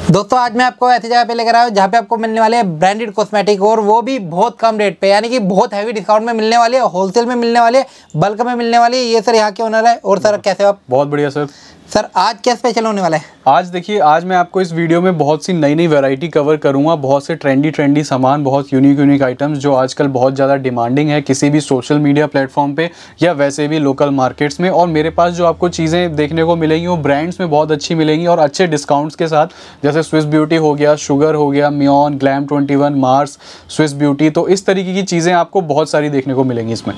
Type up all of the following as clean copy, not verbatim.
दोस्तों आज मैं आपको ऐसी जगह पे लेकर आया हूँ जहाँ पे आपको मिलने वाले हैं ब्रांडेड कॉस्मेटिक और वो भी बहुत कम रेट पे, यानी कि बहुत हैवी डिस्काउंट में मिलने वाली है, होलसेल में मिलने वाली है, बल्क में मिलने वाली है। ये सर यहाँ के ओनर है। और सर कैसे हो आप? बहुत बढ़िया सर। सर आज क्या स्पेशल होने वाला है? आज देखिए, आज मैं आपको इस वीडियो में बहुत सी नई नई वैरायटी कवर करूंगा, बहुत से ट्रेंडी सामान, बहुत यूनिक आइटम्स जो आजकल बहुत ज़्यादा डिमांडिंग है किसी भी सोशल मीडिया प्लेटफॉर्म पे या वैसे भी लोकल मार्केट्स में। और मेरे पास जो आपको चीज़ें देखने को मिलेंगी वो ब्रांड्स में बहुत अच्छी मिलेंगी और अच्छे डिस्काउंट्स के साथ, जैसे स्विस ब्यूटी हो गया, शुगर हो गया, मियोन, ग्लैम 21, मार्स, स्विस ब्यूटी। तो इस तरीके की चीज़ें आपको बहुत सारी देखने को मिलेंगी इसमें।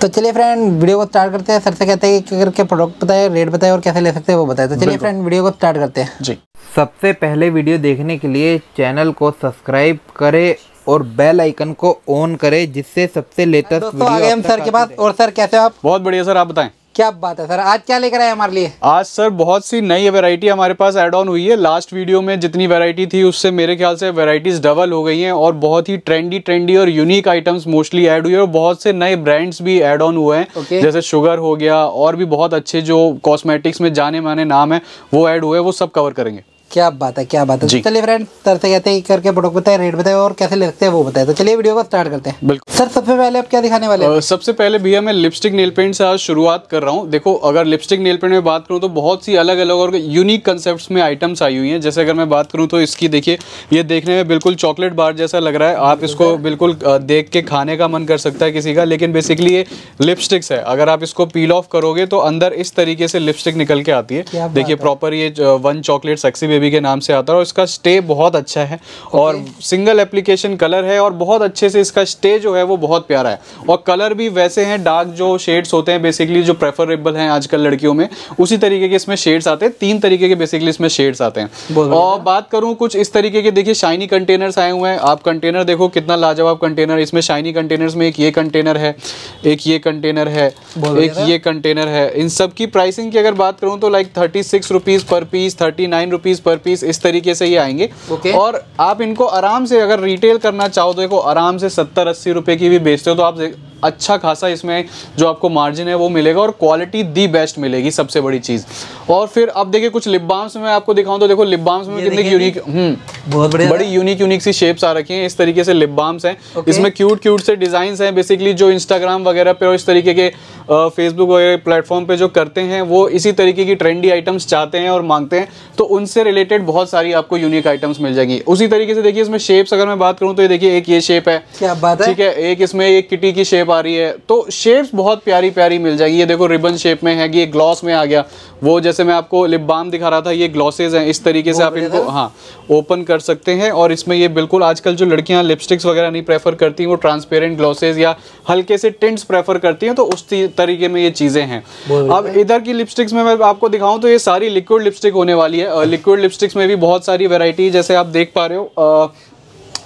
तो चलिए फ्रेंड वीडियो को स्टार्ट करते हैं। सर से कहते हैं कि करके प्रोडक्ट बताए, रेट बताए और कैसे ले सकते हैं वो बताए। तो चलिए फ्रेंड वीडियो को स्टार्ट करते हैं जी। सबसे पहले वीडियो देखने के लिए चैनल को सब्सक्राइब करें और बेल आइकन को ऑन करें, जिससे सबसे लेटेस्ट वीडियो आ गए हम सर के पास। और सर कैसे हो आप? बहुत बढ़िया सर, आप बताएं। क्या बात है सर, आज क्या लेकर आए हमारे लिए? आज सर बहुत सी नई वैरायटी हमारे पास ऐड ऑन हुई है। लास्ट वीडियो में जितनी वैरायटी थी उससे मेरे ख्याल से वैरायटीज डबल हो गई हैं और बहुत ही ट्रेंडी और यूनिक आइटम्स मोस्टली ऐड हुए और बहुत से नए ब्रांड्स भी ऐड ऑन हुए हैं। जैसे शुगर हो गया और भी बहुत अच्छे जो कॉस्मेटिक्स में जाने माने नाम है वो ऐड हुए, वो सब कवर करेंगे। क्या बात है, क्या बात है। चलिए फ्रेंड सर से कहते हैं करके प्रोडक्ट बताए, रेट बताए और कैसे ले सकते हैं वो बताए। तो चलिए वीडियो को स्टार्ट करते हैं। बिल्कुल सर, सबसे पहले आप क्या दिखाने वाले हैं? सबसे पहले भैया मैं लिपस्टिक नेल पेंट से आज शुरुआत कर रहा हूँ। देखो, अगर लिपस्टिक नेल पेंट में बात करूँ तो बहुत सी अलग अलग और यूनिक कंसेप्ट्स में आइटम्स आई हुई हैं। जैसे अगर मैं बात करूँ तो इसकी देखिए, ये देखने में बिल्कुल चॉकलेट बार जैसा लग रहा है। आप इसको बिल्कुल देख के खाने का मन कर सकता है किसी का, लेकिन बेसिकली ये लिपस्टिक्स है। अगर आप इसको पील ऑफ करोगे तो अंदर इस तरीके से लिपस्टिक निकल के आती है। देखिए प्रॉपर ये वन चॉकलेट सेक्सी बेबी के नाम से आता है। इसका स्टे बहुत अच्छा है और सिंगल एप्लीकेशन कलर है और बहुत अच्छे से इसका स्टे जो है वो बहुत प्यारा है। और कलर भी वैसे हैं, डार्क जो शेड्स होते हैं बेसिकली जो प्रेफरेबल हैं आजकल लड़कियों में, उसी तरीके के इसमें शेड्स आते हैं। 3 तरीके के बेसिकली इसमें शेड्स आते हैं। और बात करूं कुछ इस तरीके के, देखिए शाइनी कंटेनर्स आए हुए हैं। आप कंटेनर देखो कितना लाजवाब कंटेनर। इसमें शाइनी कंटेनर्स में एक ये कंटेनर है, एक ये कंटेनर है, एक ये कंटेनर है। इन सब की प्राइसिंग की अगर बात करूं तो like 36 rupees per piece, 39 rupees per piece, इस तरीके से ये आएंगे। और आप इनको आराम से अगर रिटेल करना चाहो तो देखो आराम से 70-80 रुपए की भी बेचते हो तो आप अच्छा खासा इसमें जो आपको मार्जिन है वो मिलेगा और क्वालिटी दी बेस्ट मिलेगी, सबसे बड़ी चीज। और फिर अब देखिए कुछ लिप बाम्स में आपको दिखाऊं तो देखो लिप बाम्स में कितने यूनिक, बहुत बढ़िया, बड़ी यूनिक सी शेप्स आ रखी हैं। इस तरीके से लिप बाम्स हैं। इसमें क्यूट से डिजाइन हैं बेसिकली, जो इंस्टाग्राम वगैरह पे और इस तरीके के फेसबुक वगैरह प्लेटफॉर्म पे जो करते हैं वो इसी तरीके की ट्रेंडी आइटम्स चाहते हैं और मांगते हैं, तो उनसे रिलेटेड बहुत सारी आपको यूनिक आइटम्स मिल जाएंगी। उसी तरीके से देखिए इसमें शेप्स अगर मैं बात करूं तो ये देखिए एक ये शेप है, क्या बात है, ठीक है, एक इसमें एक किटी की शेप आ रही है। तो शेप्स बहुत प्यारी मिल जाएगी। ये देखो रिबन शेप में है, ये ग्लॉस में आ गया। वो जैसे मैं आपको लिप बाम दिखा रहा था, ये ग्लॉसेज हैं। इस तरीके से आप इनको ओपन कर सकते हैं। और इसमें ये बिल्कुल आजकल जो लड़कियां लिपस्टिक्स वगैरह नहीं प्रेफर करती, वो ट्रांसपेरेंट ग्लॉसेज या हल्के से टिंट्स प्रेफर करती हैं, तो उस तरीके में ये चीजें हैं। अब इधर की लिपस्टिक्स में मैं आपको दिखाऊं तो ये सारी लिक्विड लिपस्टिक होने वाली है। लिक्विड लिपस्टिक्स में भी बहुत सारी वैरायटी, जैसे आप देख पा रहे हो।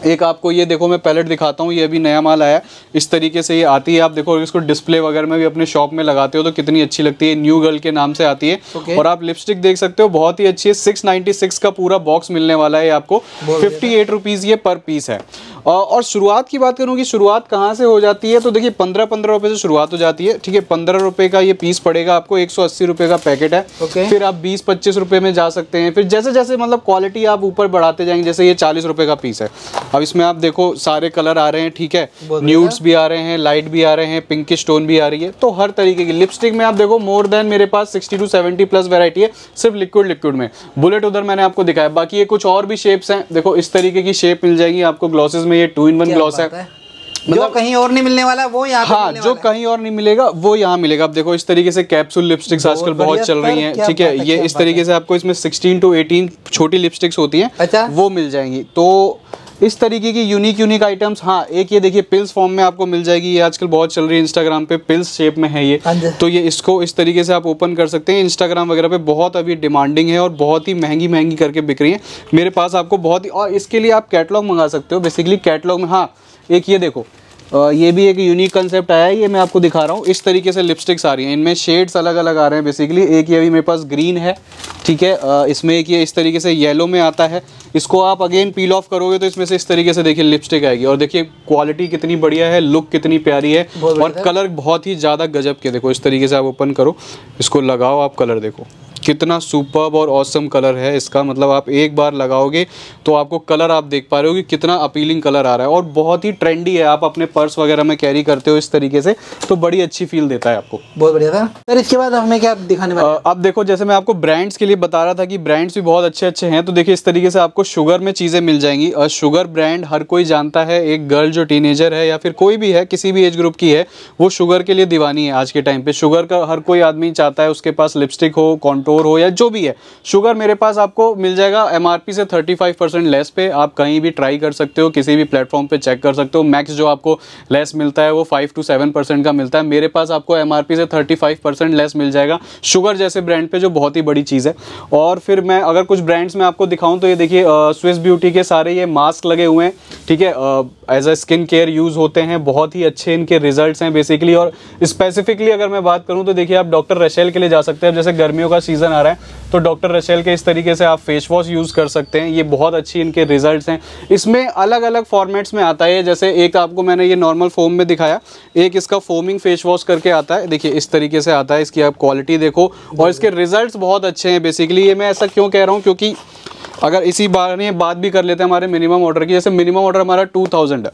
एक आपको ये देखो मैं पैलेट दिखाता हूँ, ये अभी नया माल आया है। इस तरीके से ये आती है। आप देखो इसको डिस्प्ले वगैरह में भी अपने शॉप में लगाते हो तो कितनी अच्छी लगती है। न्यू गर्ल के नाम से आती है। और आप लिपस्टिक देख सकते हो, बहुत ही अच्छी है। 696 का पूरा बॉक्स मिलने वाला है आपको। 58 रुपीज ये पर पीस है। और शुरुआत की बात करूँ कि शुरुआत कहाँ से हो जाती है, तो देखिए 15 रुपए से शुरुआत हो जाती है। ठीक है, 15 रुपए का ये पीस पड़ेगा आपको। 180 रुपए का पैकेट है। फिर आप 20-25 रुपए में जा सकते हैं। फिर जैसे जैसे मतलब क्वालिटी आप ऊपर बढ़ाते जाएंगे, जैसे ये 40 रुपए का पीस है। अब इसमें आप देखो सारे कलर आ रहे हैं, ठीक है, न्यूड्स भी आ रहे हैं, लाइट भी आ रहे हैं, पिंकिश टोन भी आ रही है। तो हर तरीके की लिपस्टिक में आप देखो मोर देन मेरे पास 60 to 70 प्लस वैरायटी है सिर्फ लिक्विड में। बुलेट उधर मैंने आपको दिखाया, बाकी ये कुछ और भी शेप्स हैं। देखो इस तरीके की शेप मिल जाएगी आपको ग्लॉसेस में। ये 2-in-1 ग्लॉस है, मतलब कहीं और नहीं मिलने वाला वो यहाँ, हाँ, जो कहीं और नहीं मिलेगा वो यहाँ मिलेगा। अब देखो इस तरीके से कैप्सूल लिपस्टिक्स आजकल बहुत चल रही हैं, ठीक है। ये इस तरीके से आपको इसमें 16 to 18 छोटी लिपस्टिक्स होती हैं। अच्छा, वो मिल जाएंगी। तो इस तरीके की यूनिक आइटम्स। हाँ, एक ये देखिए पिल्स फॉर्म में आपको मिल जाएगी। ये आजकल बहुत चल रही है इंस्टाग्राम पे, पिल्स शेप में है ये। तो ये इसको इस तरीके से आप ओपन कर सकते हैं। इंस्टाग्राम वगैरह पे बहुत अभी डिमांडिंग है और बहुत ही महंगी करके बिक रही है। मेरे पास आपको बहुत ही, और इसके लिए आप कैटलॉग मंगा सकते हो बेसिकली। कैटलॉग में हाँ, एक ये देखो, ये भी एक यूनिक कंसेप्ट आया है। ये मैं आपको दिखा रहा हूँ। इस तरीके से लिपस्टिक्स आ रही हैं, इनमें शेड्स अलग अलग आ रहे हैं बेसिकली। एक ये अभी मेरे पास ग्रीन है, ठीक है। इसमें एक ये इस तरीके से येलो में आता है। इसको आप अगेन पील ऑफ करोगे तो इसमें से इस तरीके से देखिए लिपस्टिक आएगी, और देखिए क्वालिटी कितनी बढ़िया है, लुक कितनी प्यारी है, और कलर बहुत ही ज़्यादा गजब के। देखो इस तरीके से आप ओपन करो, इसको लगाओ, आप कलर देखो कितना सुपर्ब और ऑसम कलर है इसका। मतलब आप एक बार लगाओगे तो आपको कलर आप देख पा रहे हो कि कितना अपीलिंग कलर आ रहा है, और बहुत ही ट्रेंडी है। आप अपने पर्स वगैरह में कैरी करते हो इस तरीके से तो बड़ी अच्छी फील देता है आपको। बहुत बढ़िया था सर। इसके बाद हमें क्या दिखाने वाले हैं? अब देखो जैसे मैं आपको ब्रांड्स के लिए बता रहा था कि ब्रांड्स भी बहुत अच्छे अच्छे हैं, तो देखिए इस तरीके से आपको शुगर में चीज़ें मिल जाएंगी। और शुगर ब्रांड हर कोई जानता है, एक गर्ल जो टीनेजर है या फिर कोई भी है, किसी भी एज ग्रुप की है, वो शुगर के लिए दीवानी है। आज के टाइम पे शुगर का हर कोई आदमी चाहता है उसके पास लिपस्टिक हो, कॉन्टोर हो या जो भी है। शुगर मेरे पास आपको मिल जाएगा एमआरपी से 35% लेस पे। आप कहीं भी ट्राई कर सकते हो, किसी भी प्लेटफॉर्म पे चेक कर सकते हो। मैक्स जो आपको लेस मिलता है वो 5 to 7% का मिलता है। मेरे पास आपको एमआरपी से 35% लेस मिल जाएगा शुगर जैसे ब्रांड पे, जो बहुत ही बड़ी चीज़ है। और फिर मैं अगर कुछ ब्रांड्स में आपको दिखाऊं तो ये देखिए स्विस ब्यूटी के सारे ये मास्क लगे हुए हैं, ठीक है, as a skin care use होते हैं। बहुत ही अच्छे इनके रिजल्ट्स हैं बेसिकली। और स्पेसिफिकली अगर मैं बात करूँ तो देखिए आप डॉक्टर रशेल के लिए जा सकते हैं। जैसे गर्मियों का सीज़न आ रहा है तो डॉक्टर रशेल के इस तरीके से आप फेस वॉश यूज़ कर सकते हैं। ये बहुत अच्छी इनके रिजल्ट्स हैं। इसमें अलग अलग फॉर्मेट्स में आता है, जैसे एक आपको मैंने ये नॉर्मल फोम में दिखाया, एक इसका फोमिंग फेस वॉश करके आता है। देखिए इस तरीके से आता है, इसकी आप क्वालिटी देखो और इसके रिजल्ट्स बहुत अच्छे हैं। बेसिकली ये मैं ऐसा क्यों कह रहा हूँ, क्योंकि अगर इसी बारे में बात भी कर लेते हैं हमारे मिनिमम ऑर्डर की। जैसे मिनिमम ऑर्डर हमारा 2000 है,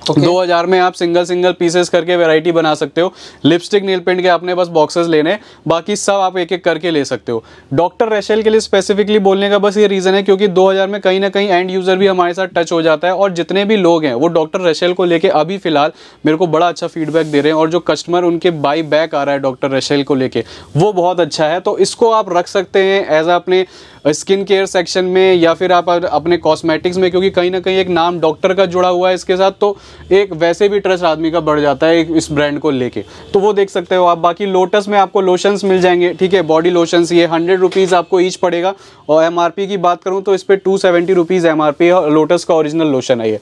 2000 में आप सिंगल पीसेस करके वैरायटी बना सकते हो। लिपस्टिक नील पेंट के अपने बस बॉक्सेस लेने, बाकी सब आप एक एक करके ले सकते हो। डॉक्टर रशेल के लिए स्पेसिफिकली बोलने का बस ये रीज़न है क्योंकि 2000 में कहीं ना कहीं एंड यूज़र भी हमारे साथ टच हो जाता है, और जितने भी लोग हैं वो डॉक्टर रशेल को लेके अभी फिलहाल मेरे को बड़ा अच्छा फीडबैक दे रहे हैं, और जो कस्टमर उनके बाई बैक आ रहा है डॉक्टर रशेल को लेके वो बहुत अच्छा है। तो इसको आप रख सकते हैं एज अपने स्किन केयर सेक्शन में या फिर आप अपने कॉस्मेटिक्स में, क्योंकि कहीं ना कहीं एक नाम डॉक्टर का जुड़ा हुआ है इसके साथ, तो एक वैसे भी ट्रस्ट आदमी का बढ़ जाता है इस ब्रांड को लेके, तो वो देख सकते हो आप। बाकी लोटस में आपको लोशंस मिल जाएंगे, ठीक है, बॉडी लोशंस, ये 100 रुपीज़ आपको ईच पड़ेगा। और एमआरपी की बात करूँ तो इस पर 270 रुपीज़ एमआरपी है, और लोटस का ओरिजिनल लोशन है ये।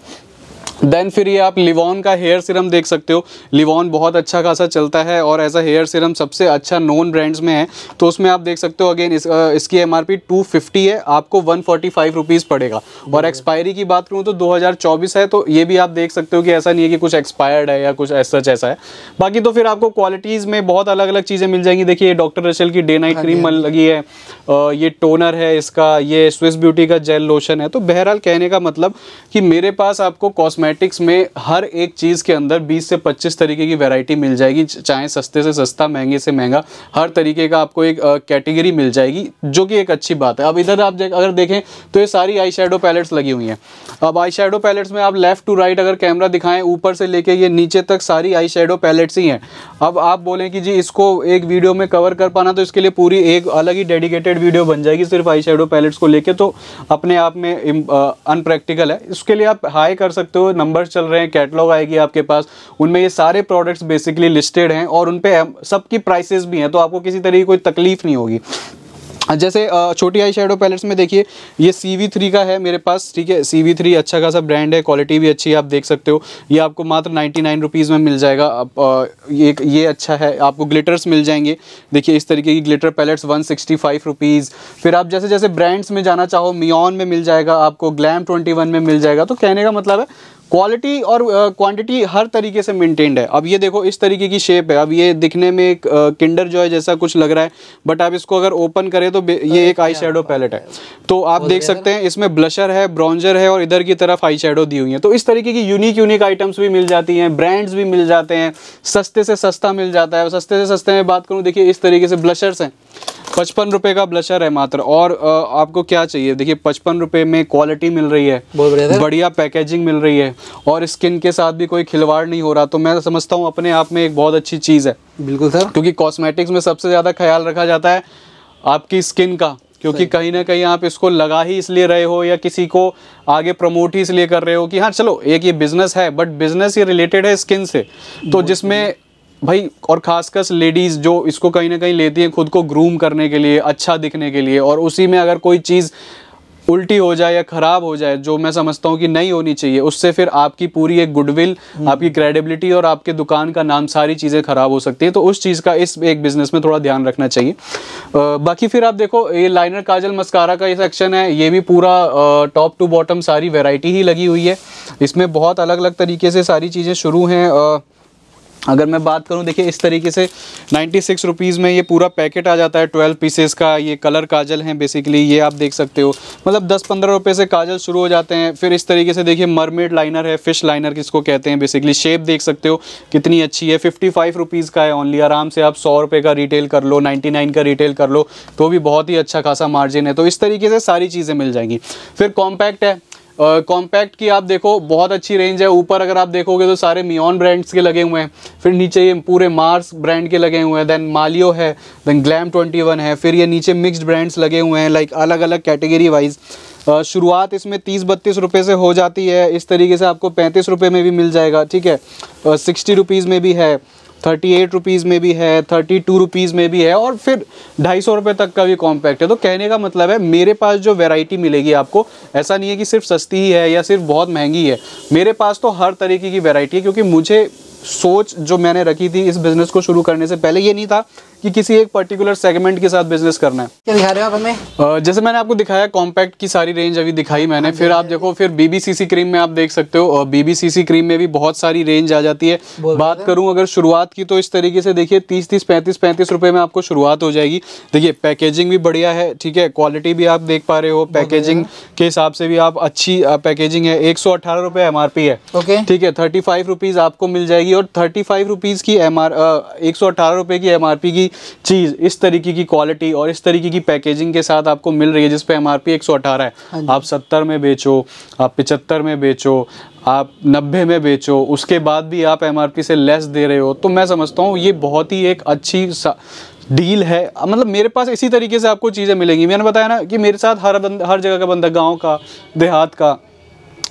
देन फिर ये आप लिवॉन का हेयर सीरम देख सकते हो। लिवॉन बहुत अच्छा खासा चलता है और ऐसा हेयर सीरम सबसे अच्छा नॉन ब्रांड्स में है, तो उसमें आप देख सकते हो अगेन इसकी एमआरपी 250 है, आपको 145 रुपीज़ पड़ेगा। और एक्सपायरी की बात करूँ तो 2024 है, तो ये भी आप देख सकते हो कि ऐसा नहीं है कि कुछ एक्सपायर्ड है या कुछ ऐसा है। बाकी तो फिर आपको क्वालिटीज़ में बहुत अलग अलग चीज़ें मिल जाएंगी। देखिए डॉक्टर रशेल की डे नाइट क्रीम लगी है, ये टोनर है इसका, ये स्विस ब्यूटी का जेल लोशन है। तो बहरहाल कहने का मतलब कि मेरे पास आपको कॉस्मेटिक्स में हर एक चीज़ के अंदर 20 से 25 तरीके की वैरायटी मिल जाएगी, चाहे सस्ते से सस्ता, महंगे से महंगा, हर तरीके का आपको एक कैटेगरी मिल जाएगी, जो कि एक अच्छी बात है। अब इधर आप अगर देखें तो ये सारी आई शेडो पैलेट्स लगी हुई हैं। अब आई शेडो पैलेट्स में आप लेफ्ट टू राइट अगर कैमरा दिखाएं, ऊपर से लेके ये नीचे तक सारी आई शेडो पैलेट्स ही हैं। अब आप बोलें कि जी इसको एक वीडियो में कवर कर पाना, तो इसके लिए पूरी एक अलग ही डेडिकेटेड वीडियो बन जाएगी सिर्फ आई शेडो पैलेट्स को लेके, तो अपने आप में अनप्रैक्टिकल है। इसके लिए आप हाई कर सकते हो, नंबर चल रहे हैं, कैटलॉग आएगी आपके पास, उनमें ये सारे प्रोडक्ट्स बेसिकली लिस्टेड हैं और उन पे सबकी प्राइसेस भी हैं, तो आपको किसी तरह की कोई तकलीफ नहीं होगी। जैसे छोटी आई शेडो पैलेट्स में देखिए ये CV3 का है मेरे पास, ठीक है, CV3 अच्छा खासा ब्रांड है, क्वालिटी भी अच्छी है, आप देख सकते हो। ये आपको मात्र 99 रुपीज़ में मिल जाएगा। ये अच्छा है। आपको ग्लिटर्स मिल जाएंगे, देखिए इस तरीके की ग्लिटर पैलेट्स 165 रुपीज़। फिर आप जैसे जैसे ब्रांड्स में जाना चाहो, मियॉन में मिल जाएगा, आपको ग्लैम 21 में मिल जाएगा। तो कहने का मतलब है क्वालिटी और क्वांटिटी हर तरीके से मेंटेन्ड है। अब ये देखो इस तरीके की शेप है, अब ये दिखने में एक किंडर जॉय जैसा कुछ लग रहा है, बट आप इसको अगर ओपन करें तो ये एक आई शेडो पैलेट है। तो आप देख सकते हैं इसमें ब्लशर है, ब्रॉन्जर है और इधर की तरफ आई शेडो दी हुई है। तो इस तरीके की यूनिक आइटम्स भी मिल जाती हैं, ब्रांड्स भी मिल जाते हैं, सस्ते से सस्ता मिल जाता है। सस्ते से सस्ते में बात करूँ, देखिए इस तरीके से ब्लशर्स हैं, 55 रुपये का ब्लशर है मात्र। और आपको क्या चाहिए, देखिए 55 रुपये में क्वालिटी मिल रही है, बढ़िया पैकेजिंग मिल रही है, और स्किन के साथ भी कोई खिलवाड़ नहीं हो रहा। तो मैं समझता हूँ अपने आप में एक बहुत अच्छी चीज़ है। बिल्कुल सर, क्योंकि कॉस्मेटिक्स में सबसे ज़्यादा ख्याल रखा जाता है आपकी स्किन का, क्योंकि कहीं ना कहीं आप इसको लगा ही इसलिए रहे हो या किसी को आगे प्रमोट ही इसलिए कर रहे हो कि हाँ चलो एक ये बिजनेस है, बट बिजनेस ये रिलेटेड है स्किन से, तो जिसमें भाई, और खासकर लेडीज़ जो इसको कहीं ना कहीं लेती हैं खुद को ग्रूम करने के लिए, अच्छा दिखने के लिए, और उसी में अगर कोई चीज़ उल्टी हो जाए या खराब हो जाए, जो मैं समझता हूँ कि नहीं होनी चाहिए, उससे फिर आपकी पूरी एक गुडविल, आपकी क्रेडिबिलिटी और आपके दुकान का नाम, सारी चीज़ें खराब हो सकती है। तो उस चीज़ का इस एक बिजनेस में थोड़ा ध्यान रखना चाहिए। बाकी फिर आप देखो ये लाइनर, काजल, मस्कारा का ये सेक्शन है, ये भी पूरा टॉप टू बॉटम सारी वैरायटी ही लगी हुई है। इसमें बहुत अलग अलग तरीके से सारी चीज़ें शुरू हैं। अगर मैं बात करूं, देखिए इस तरीके से 96 रुपीज़ में ये पूरा पैकेट आ जाता है 12 पीसेस का। ये कलर काजल हैं बेसिकली, ये आप देख सकते हो, मतलब 10-15 रुपये से काजल शुरू हो जाते हैं। फिर इस तरीके से देखिए मरमेड लाइनर है, फिश लाइनर किसको कहते हैं बेसिकली। शेप देख सकते हो कितनी अच्छी है, 55 रुपीज़ का है ओनली। आराम से आप 100 रुपये का रिटेल कर लो, 99 का रिटेल कर लो, तो भी बहुत ही अच्छा खासा मार्जिन है। तो इस तरीके से सारी चीज़ें मिल जाएंगी। फिर कॉम्पैक्ट है, कॉम्पैक्ट की आप देखो बहुत अच्छी रेंज है। ऊपर अगर आप देखोगे तो सारे मियोन ब्रांड्स के लगे हुए हैं, फिर नीचे ये पूरे मार्स ब्रांड के लगे हुए हैं, देन मालियो है, देन ग्लैम 21 है, फिर ये नीचे मिक्स्ड ब्रांड्स लगे हुए हैं, लाइक अलग अलग कैटेगरी वाइज। शुरुआत इसमें 30-32 रुपये से हो जाती है। इस तरीके से आपको 35 रुपये में भी मिल जाएगा, ठीक है। 60 रुपीज़ में भी है, 38 रुपीज़ में भी है, 32 रुपीज़ में भी है, और फिर 250 रुपये तक का भी कॉम्पैक्ट है। तो कहने का मतलब है मेरे पास जो वैरायटी मिलेगी आपको, ऐसा नहीं है कि सिर्फ सस्ती ही है या सिर्फ बहुत महंगी है। मेरे पास तो हर तरीके की वैरायटी है, क्योंकि मुझे सोच जो मैंने रखी थी इस बिज़नेस को शुरू करने से पहले, ये नहीं था कि किसी एक पर्टिकुलर सेगमेंट के साथ बिजनेस करना है। क्या दिखा रहे हो आप हमें? जैसे मैंने आपको दिखाया कॉम्पैक्ट की सारी रेंज अभी दिखाई मैंने। फिर आप देखो, फिर बीबीसीसी क्रीम में आप देख सकते हो, बीबीसीसी क्रीम में भी बहुत सारी रेंज आ जाती है। बात करूं अगर शुरुआत की, तो इस तरीके से देखिए 30-30, 35-35 रुपये में आपको शुरुआत हो जाएगी। देखिए पैकेजिंग भी बढ़िया है, ठीक है, क्वालिटी भी आप देख पा रहे हो, पैकेजिंग के हिसाब से भी आप अच्छी पैकेजिंग है। 118 रुपये MRP है, ठीक है। 35 रुपीज़ आपको मिल जाएगी, और 35 रुपीज़ की 118 रुपये की MRP की चीज़ इस तरीके की क्वालिटी और इस तरीके की पैकेजिंग के साथ आपको मिल रही है, जिस पे MRP 118 है। आप 70 में बेचो, आप 75 में बेचो, आप 90 में बेचो, उसके बाद भी आप MRP से लेस दे रहे हो, तो मैं समझता हूँ ये बहुत ही एक अच्छी डील है। मतलब मेरे पास इसी तरीके से आपको चीज़ें मिलेंगी। मैंने बताया ना कि मेरे साथ हर जगह का बंदा, गाँव का, देहात का,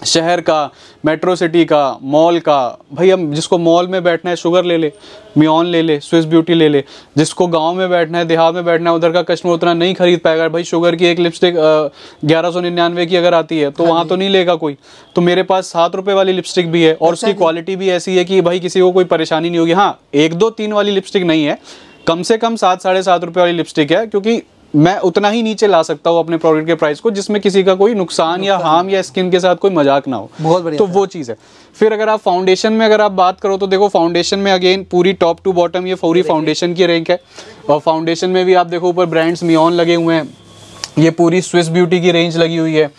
शहर का, मेट्रो सिटी का, मॉल का। भाई हम जिसको मॉल में बैठना है शुगर ले ले, मियोन ले ले, स्विस ब्यूटी ले ले। जिसको गांव में बैठना है, देहात में बैठना है, उधर का कस्टमर उतना नहीं खरीद पाएगा। भाई शुगर की एक लिपस्टिक 1199 की अगर आती है तो वहाँ तो नहीं लेगा कोई। तो मेरे पास 7 रुपये वाली लिपस्टिक भी है, और उसकी क्वालिटी भी ऐसी है कि भाई किसी को कोई परेशानी नहीं होगी। हाँ, 1, 2, 3 वाली लिपस्टिक नहीं है, कम से कम 7, 7.5 रुपये वाली लिपस्टिक है, क्योंकि मैं उतना ही नीचे ला सकता हूँ अपने प्रोडक्ट के प्राइस को जिसमें किसी का कोई नुकसान या हार्म या स्किन के साथ कोई मजाक ना हो। बहुत बढ़िया, तो वो चीज़ है। फिर अगर आप फाउंडेशन में अगर आप बात करो, तो देखो फाउंडेशन में अगेन पूरी टॉप टू बॉटम ये पूरी फाउंडेशन की रैंक है। और फाउंडेशन में भी आप देखो ऊपर ब्रांड्स मियोन लगे हुए हैं, ये पूरी स्विस ब्यूटी की रेंज लगी हुई है,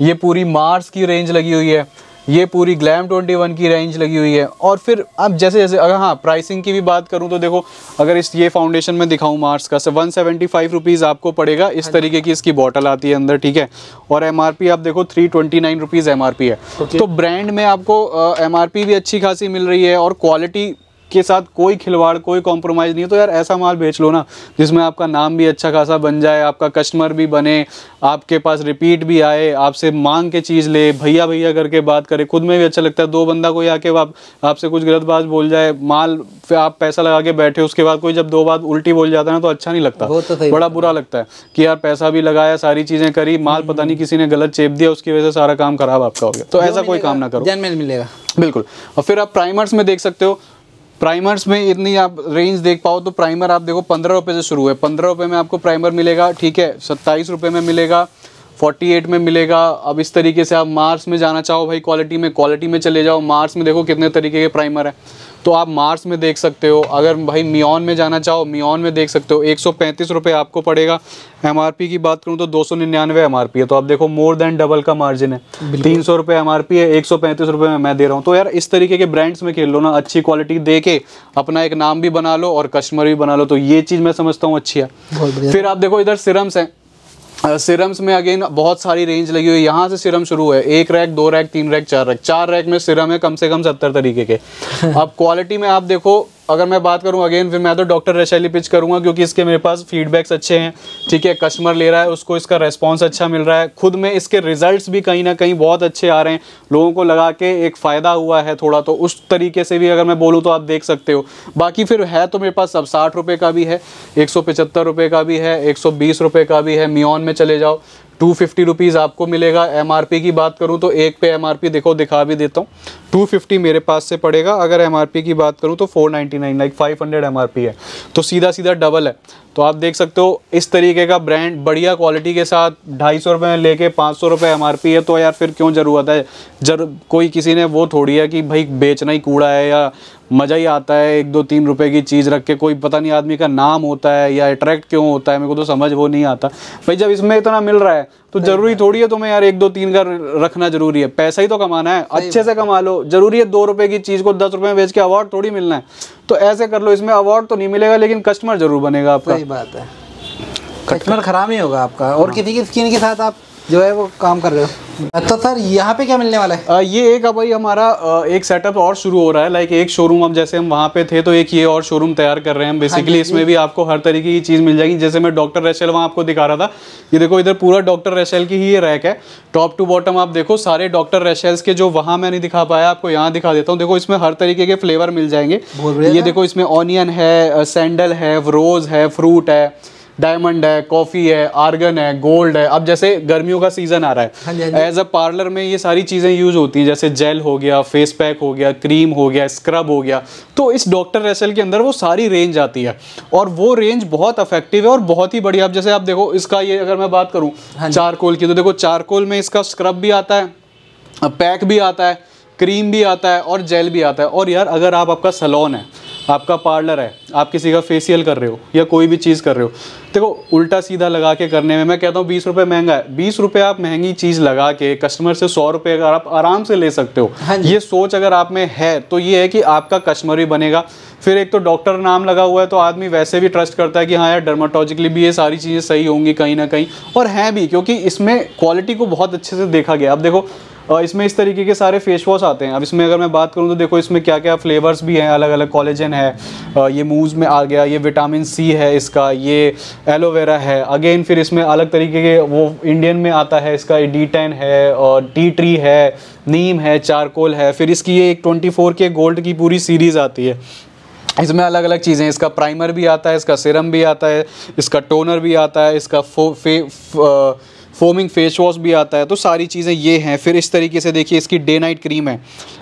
ये पूरी मार्स की रेंज लगी हुई है, ये पूरी ग्लैम 21 की रेंज लगी हुई है। और फिर अब जैसे जैसे अगर हाँ प्राइसिंग की भी बात करूं, तो देखो अगर ये फाउंडेशन में दिखाऊं मार्स का 175 रुपीज़ आपको पड़ेगा। इस तरीके की इसकी बॉटल आती है अंदर, ठीक है। और MRP आप देखो 329 रुपीज़ MRP है। तो ब्रांड में आपको MRP भी अच्छी खासी मिल रही है, और क्वालिटी के साथ कोई खिलवाड़, कोई कॉम्प्रोमाइज़ नहीं है। तो यार ऐसा माल बेच लो ना जिसमें आपका नाम भी अच्छा खासा बन जाए, आपका कस्टमर भी बने, आपके पास रिपीट भी आए, आपसे मांग के चीज़ ले, भैया भैया करके बात करे, खुद में भी अच्छा लगता है। 2 बंदा कोई आके आपसे कुछ गलत बात बोल जाए, माल फिर आप पैसा लगा के बैठे, उसके बाद कोई जब 2 बात उल्टी बोल जाता है ना, तो अच्छा नहीं लगता, तो बड़ा बुरा लगता है कि यार पैसा भी लगाया, सारी चीज़ें करी, माल पता नहीं किसी ने गलत चेप दिया, उसकी वजह से सारा काम खराब आपका हो गया। तो ऐसा कोई काम ना करो, जेन्युइन मिलेगा बिल्कुल। और फिर आप प्राइमर्स में देख सकते हो, प्राइमर्स में इतनी आप रेंज देख पाओ तो प्राइमर आप देखो 15 रुपये से शुरू है। 15 रुपये में आपको प्राइमर मिलेगा, ठीक है। 27 रुपये में मिलेगा, 48 में मिलेगा। अब इस तरीके से आप मार्स में जाना चाहो भाई, क्वालिटी में चले जाओ। मार्स में देखो कितने तरीके के प्राइमर है, तो आप मार्स में देख सकते हो। अगर भाई मियोन में जाना चाहो, मियोन में देख सकते हो। 135 रुपये आपको पड़ेगा। MRP की बात करूँ तो 299 MRP है, तो आप देखो मोर देन डबल का मार्जिन है। 300 रुपये MRP है, 135 रुपये में मैं दे रहा हूँ। तो यार इस तरीके के ब्रांड्स में खेल लो ना, अच्छी क्वालिटी दे के अपना एक नाम भी बना लो और कस्टमर भी बना लो, तो ये चीज़ मैं समझता हूँ अच्छी है। फिर आप देखो इधर सिरम्स हैं। सिरम्स में अगेन बहुत सारी रेंज लगी हुई है। यहाँ से सिरम शुरू है, 1 rack, 2 rack, 3 rack, 4 rack. 4 rack में सिरम है कम से कम 70 तरीके के। अब क्वालिटी में आप देखो, अगर मैं बात करूं अगेन, फिर मैं तो डॉक्टर रशैली पिच करूंगा, क्योंकि इसके मेरे पास फीडबैक्स अच्छे हैं, ठीक है। कस्टमर ले रहा है, उसको इसका रेस्पॉन्स अच्छा मिल रहा है, खुद में इसके रिजल्ट्स भी कहीं ना कहीं बहुत अच्छे आ रहे हैं, लोगों को लगा के एक फ़ायदा हुआ है थोड़ा। तो उस तरीके से भी अगर मैं बोलूँ तो आप देख सकते हो। बाकी फिर है तो मेरे पास सब 60 रुपये का भी है, 175 रुपये का भी है, 120 रुपये का भी है। मियोन में चले जाओ, 250 रुपीज़ आपको मिलेगा। MRP की बात करूँ तो एक पे MRP देखो, दिखा भी देता हूँ, 250 मेरे पास से पड़ेगा। अगर MRP की बात करूँ तो 499, लाइक 500 MRP है, तो सीधा सीधा डबल है। तो आप देख सकते हो इस तरीके का ब्रांड बढ़िया क्वालिटी के साथ 250 रुपये में लेके 500 रुपये MRP है, तो यार फिर क्यों ज़रूरत है। कोई किसी ने वो थोड़ी है कि भाई बेचना ही कूड़ा है, या मज़ा ही आता है 1-2-3 रुपए की चीज़ रख के, कोई पता नहीं आदमी का नाम होता है या अट्रैक्ट क्यों होता है, मेरे को तो समझ वो नहीं आता भाई। जब इसमें इतना मिल रहा है तो ज़रूरी थोड़ी है तुम्हें यार 1-2-3 का रखना ज़रूरी है, पैसा ही तो कमाना है, अच्छे से कमा लो। ज़रूरी है 2 रुपए की चीज़ को 10 रुपए में बेच के अवार्ड थोड़ी मिलना है, तो ऐसे कर लो। इसमें अवार्ड तो नहीं मिलेगा लेकिन कस्टमर ज़रूर बनेगा आपका। सही बात है, कस्टमर खराब नहीं होगा आपका, और किसी की स्किन के साथ आप जो है वो काम कर रहे हो। तो सर यहाँ पे क्या मिलने वाला है? ये एक भाई हमारा एक सेटअप और शुरू हो रहा है, लाइक एक शोरूम, अब जैसे हम वहाँ पे थे तो एक ये और शोरूम तैयार कर रहे हैं हम बेसिकली। इसमें भी आपको हर तरीके की चीज़ मिल जाएगी। जैसे मैं डॉक्टर रैशल वहाँ आपको दिखा रहा था, ये देखो इधर पूरा डॉक्टर रैशल की ही ये रैक है, टॉप टू बॉटम आप देखो सारे डॉक्टर रैशल्स के, जो वहाँ मैं नहीं दिखा पाया आपको यहाँ दिखा देता हूँ। देखो इसमें हर तरीके के फ्लेवर मिल जाएंगे। ये देखो इसमें ऑनियन है, सैंडल है, रोज है, फ्रूट है, डायमंड है, कॉफ़ी है, आर्गन है, गोल्ड है। अब जैसे गर्मियों का सीज़न आ रहा है, एज अ पार्लर में ये सारी चीज़ें यूज़ होती हैं, जैसे जेल हो गया, फेस पैक हो गया, क्रीम हो गया, स्क्रब हो गया। तो इस डॉक्टर रैशल के अंदर वो सारी रेंज आती है, और वो रेंज बहुत इफेक्टिव है और बहुत ही बढ़िया। अब जैसे आप देखो इसका, ये अगर मैं बात करूँ चारकोल की, तो देखो चारकोल में इसका स्क्रब भी आता है, पैक भी आता है, क्रीम भी आता है और जेल भी आता है। और यार अगर आपका सैलून है, आपका पार्लर है, आप किसी का फेशियल कर रहे हो या कोई भी चीज़ कर रहे हो, देखो उल्टा सीधा लगा के करने में मैं कहता हूँ 20 रुपये महंगा है। 20 रुपये आप महंगी चीज़ लगा के कस्टमर से 100 रुपये अगर आप आराम से ले सकते हो, ये सोच अगर आप में है तो ये है कि आपका कस्टमर भी बनेगा। फिर एक तो डॉक्टर नाम लगा हुआ है तो आदमी वैसे भी ट्रस्ट करता है कि हाँ यार डर्माटोलॉजिकली भी ये सारी चीज़ें सही होंगी कहीं ना कहीं, और हैं भी, क्योंकि इसमें क्वालिटी को बहुत अच्छे से देखा गया। अब देखो इसमें इस तरीके के सारे फेस वॉश आते हैं। अब इसमें अगर मैं बात करूं तो देखो इसमें क्या क्या फ्लेवर्स भी हैं, अलग अलग कोलेजन है, ये मूव में आ गया, ये विटामिन सी है इसका, ये एलोवेरा है, अगेन फिर इसमें अलग तरीके के वो इंडियन में आता है, इसका D10 है और टी ट्री है, नीम है, चारकोल है। फिर इसकी ये एक 24 के गोल्ड की पूरी सीरीज़ आती है, इसमें अलग अलग चीज़ें, इसका प्राइमर भी आता है, इसका सीरम भी आता है, इसका टोनर भी आता है, इसका फोमिंग फेस वॉश भी आता है। तो सारी चीज़ें ये हैं। फिर इस तरीके से देखिए इसकी डे नाइट क्रीम है,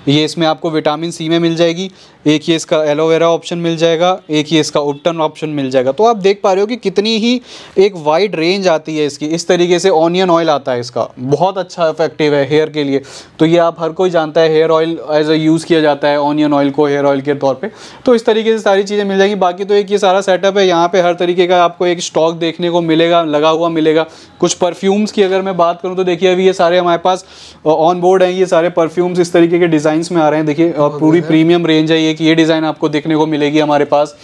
ये इसमें आपको विटामिन सी में मिल जाएगी, एक ये इसका एलोवेरा ऑप्शन मिल जाएगा, एक ये इसका उपटन ऑप्शन मिल जाएगा। तो आप देख पा रहे हो कि कितनी ही एक वाइड रेंज आती है इसकी। इस तरीके से ऑनियन ऑयल आता है, इसका बहुत अच्छा इफेक्टिव है हेयर के लिए। तो ये आप हर कोई जानता है, hair oil as a use किया जाता है ऑनियन ऑयल को हेयर ऑयल के तौर पर। तो इस तरीके से सारी चीज़ें मिल जाएंगी। बाकी तो एक ये सारा सेटअप है, यहाँ पर हर तरीके का आपको एक स्टॉक देखने को मिलेगा, लगा हुआ मिलेगा। कुछ परफ्यूम्स की अगर मैं बात करूं तो देखिए अभी ये सारे हमारे पास ऑन बोर्ड हैं, ये सारे परफ्यूम्स इस तरीके के डिज़ाइंस में आ रहे हैं। देखिए पूरी प्रीमियम रेंज है, ये डिज़ाइन आपको देखने को मिलेगी हमारे पास,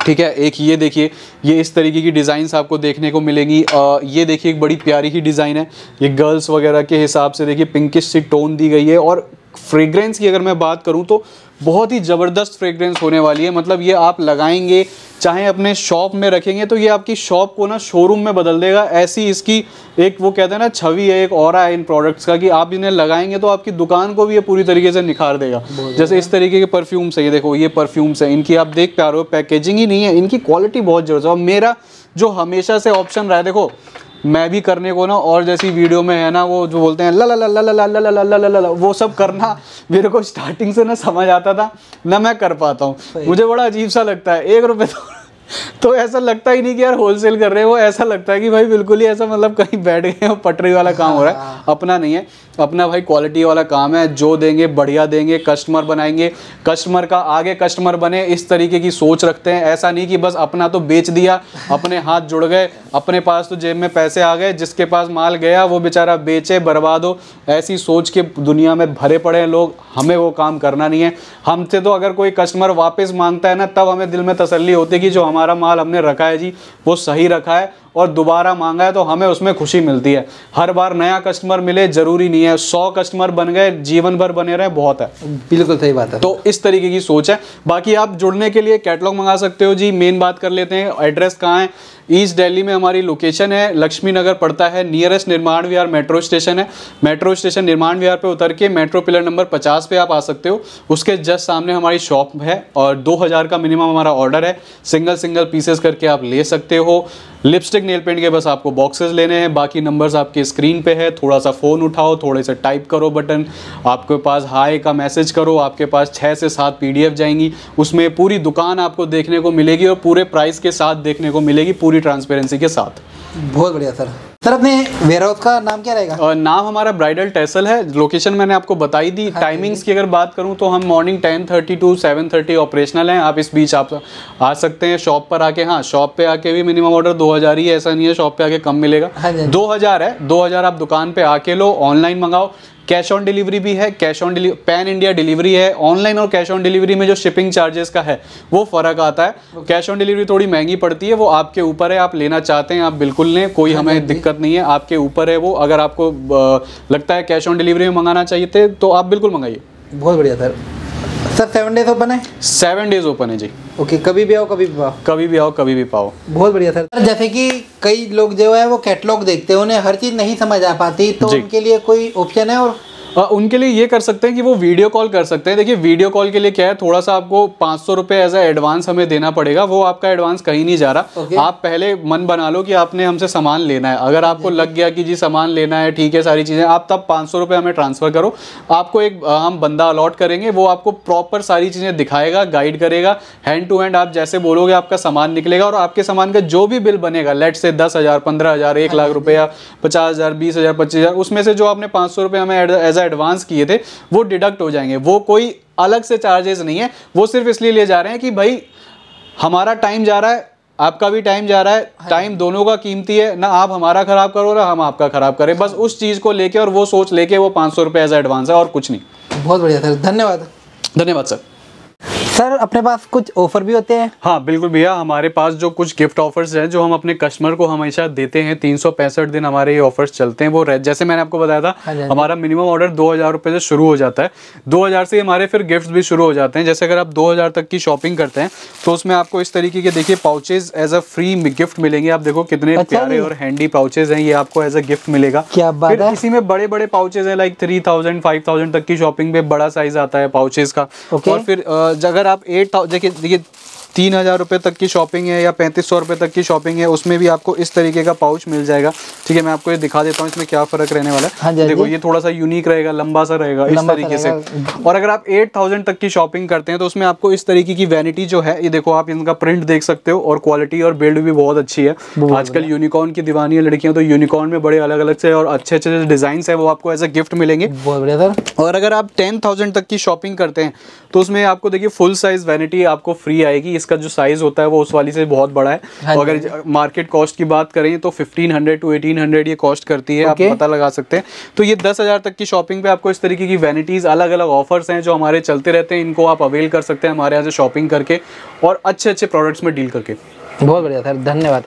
ठीक है। एक ये देखिए, ये इस तरीके की डिज़ाइंस आपको देखने को मिलेंगी। ये देखिए एक बड़ी प्यारी ही डिज़ाइन है, ये गर्ल्स वगैरह के हिसाब से देखिए पिंकिश सी टोन दी गई है। और फ्रेग्रेंस की अगर मैं बात करूं तो बहुत ही ज़बरदस्त फ्रेग्रेंस होने वाली है। मतलब ये आप लगाएंगे, चाहे अपने शॉप में रखेंगे तो ये आपकी शॉप को ना शोरूम में बदल देगा। ऐसी इसकी एक वो कहते हैं ना छवि है, एक ऑरा है इन प्रोडक्ट्स का, कि आप इन्हें लगाएंगे तो आपकी दुकान को भी ये पूरी तरीके से निखार देगा। जैसे इस तरीके के परफ्यूम्स है, ये देखो ये परफ्यूम्स है, इनकी आप देख पा रहे हो पैकेजिंग ही नहीं है, इनकी क्वालिटी बहुत ज़बरदस्त। और मेरा जो हमेशा से ऑप्शन रहा है, देखो मैं भी करने को ना, और जैसी वीडियो में है ना वो जो बोलते हैं ला ला ला ला ला ला ला ला ला ला ला, वो सब करना मेरे को स्टार्टिंग से ना समझ आता था ना मैं कर पाता हूँ। मुझे बड़ा अजीब सा लगता है, 1 रुपये तो ऐसा लगता ही नहीं कि यार होलसेल कर रहे हो, ऐसा लगता है कि भाई बिल्कुल ही ऐसा मतलब कहीं बैठ गए हो, पटरी वाला काम हो रहा है। अपना नहीं है, अपना भाई क्वालिटी वाला काम है, जो देंगे बढ़िया देंगे, कस्टमर बनाएंगे, कस्टमर का आगे कस्टमर बने, इस तरीके की सोच रखते हैं। ऐसा नहीं कि बस अपना तो बेच दिया, अपने हाथ जुड़ गए, अपने पास तो जेब में पैसे आ गए, जिसके पास माल गया वो बेचारा बेचे बर्बाद हो। ऐसी सोच के दुनिया में भरे पड़े हैं लोग, हमें वो काम करना नहीं है। हमसे तो अगर कोई कस्टमर वापस मांगता है ना, तब हमें दिल में तसल्ली होती है कि जो हमारा माल हमने रखा है जी वो सही रखा है, और दोबारा मांगा है तो हमें उसमें खुशी मिलती है। हर बार नया कस्टमर मिले जरूरी नहीं है, 100 कस्टमर बन गए जीवन भर बने रहे बहुत है। बिल्कुल सही बात है। तो इस तरीके की सोच है। बाकी आप जुड़ने के लिए कैटलॉग मंगा सकते हो जी। मेन बात कर लेते हैं, एड्रेस कहाँ है। ईस्ट दिल्ली में हमारी लोकेशन है, लक्ष्मी नगर पड़ता है, नियरेस्ट निर्माण विहार मेट्रो स्टेशन है। मेट्रो स्टेशन निर्माण विहार पे उतर के मेट्रो पिलर नंबर 50 पे आप आ सकते हो, उसके जस्ट सामने हमारी शॉप है। और 2000 का मिनिमम हमारा ऑर्डर है, सिंगल पीसेस करके आप ले सकते हो। लिपस्टिक नेल पेंट के बस आपको बॉक्सेस लेने हैं, बाकी नंबर्स आपके स्क्रीन पे है। थोड़ा सा फ़ोन उठाओ, थोड़े से टाइप करो बटन, आपके पास हाय का मैसेज करो, आपके पास 6 से 7 PDF जाएंगी, उसमें पूरी दुकान आपको देखने को मिलेगी और पूरे प्राइस के साथ देखने को मिलेगी, पूरी ट्रांसपेरेंसी के साथ। बहुत बढ़िया सर। सर अपने वेयरहाउस का नाम क्या रहेगा? नाम हमारा ब्राइडल टेसल है। लोकेशन मैंने आपको बताई दी। टाइमिंग्स की अगर बात करूं तो हम मॉर्निंग 10:30 टू 7:30 ऑपरेशनल हैं। आप इस बीच आप आ सकते हैं शॉप पर आके। हाँ, शॉप पे आके भी मिनिमम ऑर्डर 2000 ही है, ऐसा नहीं है शॉप पे आके कम मिलेगा। 2000 है, 2000 आप दुकान पे आके लो, ऑनलाइन मंगाओ। कैश ऑन डिलीवरी भी है, cash on delivery pan India delivery है। ऑनलाइन और कैश ऑन डिलीवरी में जो शिपिंग चार्जेस का है वो फ़र्क आता है। कैश ऑन डिलीवरी थोड़ी महंगी पड़ती है, वो आपके ऊपर है। आप लेना चाहते हैं आप बिल्कुल लें, कोई हमें दिक्कत नहीं है, आपके ऊपर है वो। अगर आपको लगता है कैश ऑन डिलीवरी में मंगाना चाहिए थे तो आप बिल्कुल मंगाइए। बहुत बढ़िया सर। सर 7 डेज ओपन है? 7 डेज ओपन है जी। ओके, कभी भी आओ कभी भी पाओ। कभी भी आओ कभी भी पाओ। बहुत बढ़िया सर। जैसे कि कई लोग जो है वो कैटलॉग देखते हैं, उन्हें हर चीज़ नहीं समझ आ पाती, तो उनके लिए कोई ऑप्शन है? और उनके लिए ये कर सकते हैं कि वो वीडियो कॉल कर सकते हैं। देखिए वीडियो कॉल के लिए क्या है, थोड़ा सा आपको 500 रुपये एज एडवांस हमें देना पड़ेगा। वो आपका एडवांस कहीं नहीं जा रहा। आप पहले मन बना लो कि आपने हमसे सामान लेना है। अगर आपको लग गया कि जी सामान लेना है, ठीक है, सारी चीज़ें, आप तब 500 रुपये हमें ट्रांसफ़र करो। आपको एक हम बंदा अलॉट करेंगे, वो आपको प्रॉपर सारी चीज़ें दिखाएगा, गाइड करेगा। हैंड टू हैंड आप जैसे बोलोगे आपका सामान निकलेगा और आपके सामान का जो भी बिल बनेगा, लेट से 10,000, 15,000, 1 लाख रुपया, 50,000, 20,000, 25,000, उसमें से जो आपने 500 रुपये हमें एज एडवांस किए थे वो डिडक्ट हो जाएंगे। वो कोई अलग से चार्जेस नहीं है, वो सिर्फ इसलिए ले जा रहे हैं कि भाई हमारा टाइम जा रहा है, आपका भी टाइम जा रहा है, टाइम दोनों का कीमती है, ना आप हमारा खराब करो ना हम आपका खराब करें। बस उस चीज़ को लेके और वो सोच लेके वो 500 रुपये एज एडवांस है और कुछ नहीं। बहुत बढ़िया सर, धन्यवाद। धन्यवाद सर। सर अपने पास कुछ ऑफर भी होते हैं? हाँ बिल्कुल भैया, हमारे पास जो कुछ गिफ्ट ऑफर्स हैं जो हम अपने कस्टमर को हमेशा देते हैं, 365 दिन हमारे ये ऑफर्स चलते हैं। वो जैसे मैंने आपको बताया था, हमारा मिनिमम ऑर्डर 2000 रुपये से शुरू हो जाता है। 2000 से हमारे फिर गिफ्ट्स भी शुरू हो जाते हैं। जैसे अगर आप 2000 तक की शॉपिंग करते हैं तो उसमें आपको इस तरीके के देखिए pouches as a free gift मिलेंगे। आप देखो कितने प्यारे और हैंडी पाउचेज हैं, ये आपको एज अ गिफ्ट मिलेगा। क्या बात है। इसी में बड़े बड़े पाउचेज है, लाइक 3000, 5000 तक की शॉपिंग में बड़ा साइज आता है पाउचेज का। और फिर अगर आप 8000 देखिए 3000 रुपये तक की शॉपिंग है या 3500 रुपये तक की शॉपिंग है, उसमें भी आपको इस तरीके का पाउच मिल जाएगा। ठीक है, मैं आपको ये दिखा देता हूँ इसमें क्या फ़र्क रहने वाला है। हाँ देखो ये थोड़ा सा यूनिक रहेगा, लंबा सा रहेगा इस तरीके से। और अगर आप 8000 तक की शॉपिंग करते हैं तो उसमें आपको इस तरीके की वैनिटी जो है, ये देखो आप इनका प्रिंट देख सकते हो और क्वालिटी और बिल्ड भी बहुत अच्छी है। आजकल यूनिकॉर्न की दीवानी है लड़कियाँ, तो यूनिकॉर्न में बड़े अलग अलग से और अच्छे अच्छे डिज़ाइन है वो आपको एज अ गिफ्ट मिलेंगे। बहुत बढ़िया सर। और अगर आप 10,000 तक की शॉपिंग करते हैं तो उसमें आपको देखिए फुल साइज वैनिटी आपको फ्री आएगी। इसका जो साइज होता है वो उस वाली से बहुत बड़ा है। और अगर मार्केट कॉस्ट की बात करें तो 1500 to 1800 ये कॉस्ट करती है। आप पता लगा सकते हैं। तो ये 10,000 तक की शॉपिंग पे आपको इस तरीके की वैनिटीज, अलग अलग ऑफर्स हैं जो हमारे चलते रहते हैं। इनको आप अवेल कर सकते हैं हमारे यहाँ से शॉपिंग करके और अच्छे अच्छे प्रोडक्ट्स में डील करके। बहुत बढ़िया सर, धन्यवाद।